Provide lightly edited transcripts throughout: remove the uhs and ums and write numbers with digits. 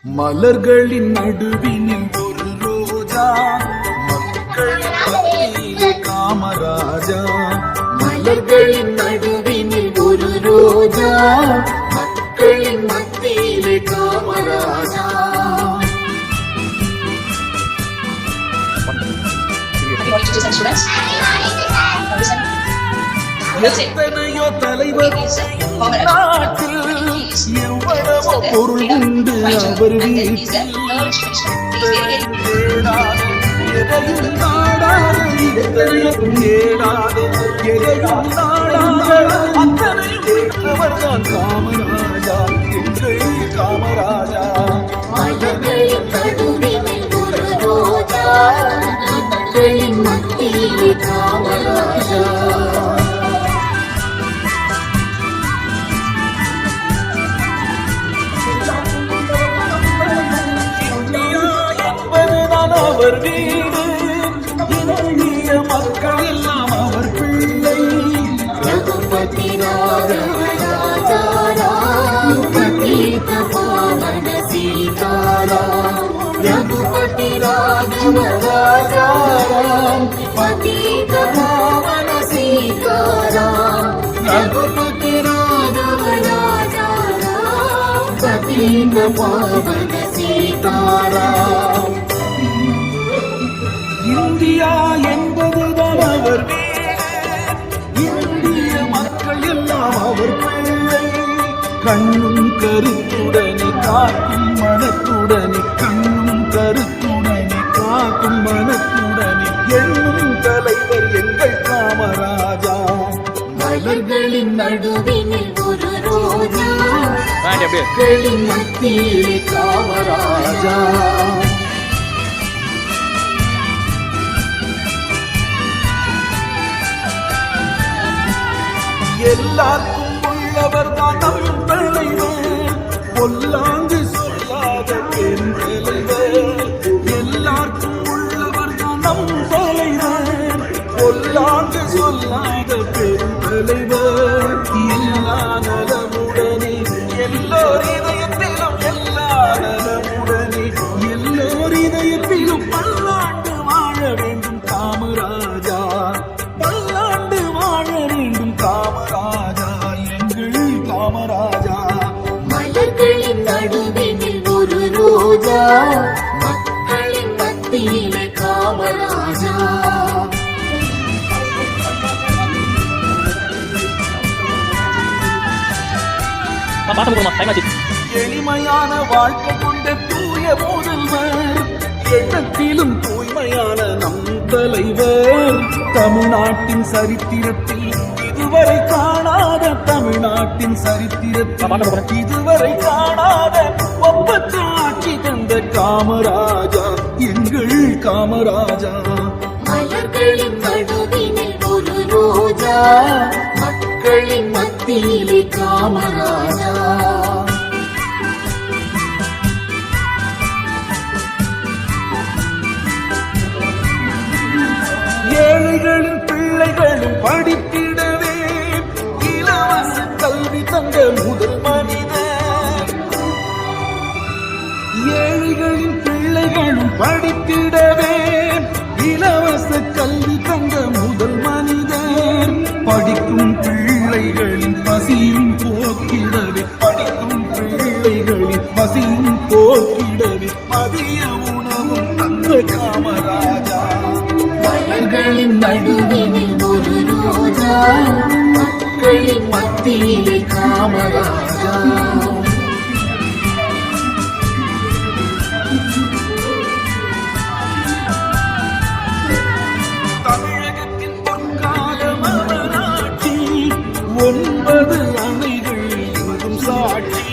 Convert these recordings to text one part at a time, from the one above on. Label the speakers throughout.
Speaker 1: மலர்களின் நடுவினில் ஒரு ரோஜா, மக்களின் மத்தியிலே காமராஜா. மலர்களின் நடுவினில் ஒரு ரோஜா, மக்களின் மத்தியிலே காமராஜா. எத்தனையோ தலைவர் நாட்டில், எவ்வளவோ பொருள் உண்டு அவர் வீட்டில். எதையும் நாடாத, எதையும் கேடாத, எதையும் நாடாத அத்தனையும் விட்டவர்தான் காமராஜா, எங்கள் காமராஜா. மலர்களின் நடுவினில் ஒரு ரோஜா, மக்களின் மத்தியிலே காமராஜா. அவர் வீடு, இந்திய மக்கள் எல்லாம் அவர் பிள்ளை. ரகுபதி ராஜாராம், பதீத பாவன சீதாராம். ரகுபதி ராஜாராம், பதீத பாவன சீதாராம். ரகுபதி ராஜாராம், பதீத பாவன சீதாராம். இந்தியா என்பதுதான் அவர் வீடு, இந்திய மக்கள் எல்லாம் அவர் பிள்ளை. கண்ணும் கருத்துடனே காக்கும் மனத்துடனே, கண்ணும் கருத்துடனே காக்கும் மனத்துடனே எண்ணும் தலைவர் எங்கள் காமராஜா. மலர்களின் நடுவினில் ஒரு ரோஜா, மக்களின் மத்தியிலே காமராஜா. எல்லாருக்கும் உள்ளவர் தான் நம் தலைவர், பொல்லாங்கு சொல்லாத பெண் தலைவர். எல்லாருக்கும் உள்ளவர் தான் நம் தலைவர், பொல்லாங்கு சொல்லாத பெண் தலைவர். எல்லா நலமுடனே எல்லோர் இதயத்திலும், எல்லா நலமுடனே எல்லோர் இதயத்திலும் பல்லாண்டு வாழ வேண்டும் காமராஜா, பல்லாண்டு வாழ வேண்டும் காமராஜா, எங்கள் காமராஜா. மலர்களின் நடுவினில் ஒரு ரோஜா, மக்களின் மத்தியிலே காமராஜா. எளிமையான வாழ்க்கை கொண்ட தூய முதல்வர், எண்ணத்திலும் தூய்மையான நம் தலைவர். தமிழ்நாட்டின் சரித்திரத்தில் இதுவரை காணாத, தமிழ்நாட்டின் சரித்திரத்தில் இதுவரை காணாத ஒப்பற்ற ஆட்சி தந்த காமராஜா, எங்கள் காமராஜா. மலர்களின் நடுவினில் ஒரு ரோஜா, மக்களின் மத்தியிலே காமராஜா. ஏழைகளின் பிள்ளைகளும் படித்திடவே இலவச கல்வி தந்த முதல் மனிதர். ஏழைகளின் பிள்ளைகளும் படித்திடவே இலவச கல்வி தந்த முதல் மனிதர். படிக்கும் பிள்ளைகளின் பசியும் போக்கிடவே, படிக்கும் பிள்ளைகளின் பசியும் போக்கிடவே மதிய உணவும் தந்த காமராஜா. மலர்களின் நடுவினில் ஒரு ரோஜா, மக்களின் மத்தியிலே காமராஜா. தமிழகத்தின் பொற்காலம் அவராட்சி, 9 அணைகள் இவரும் சாட்சி.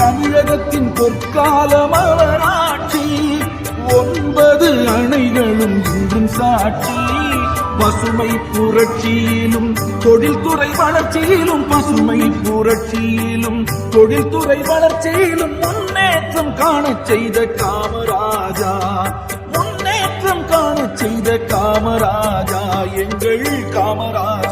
Speaker 1: தமிழகத்தின் பொற்காலம் அவராட்சி, 9 அணைகளும் இன்றும் சாட்சி. பசுமை புரட்சியிலும் தொழில்துறை வளர்ச்சியிலும், பசுமை புரட்சியிலும் தொழில்துறை வளர்ச்சியிலும் முன்னேற்றம் காணச் செய்த காமராஜா, முன்னேற்றம் காணச் செய்த காமராஜா, எங்கள் காமராஜா.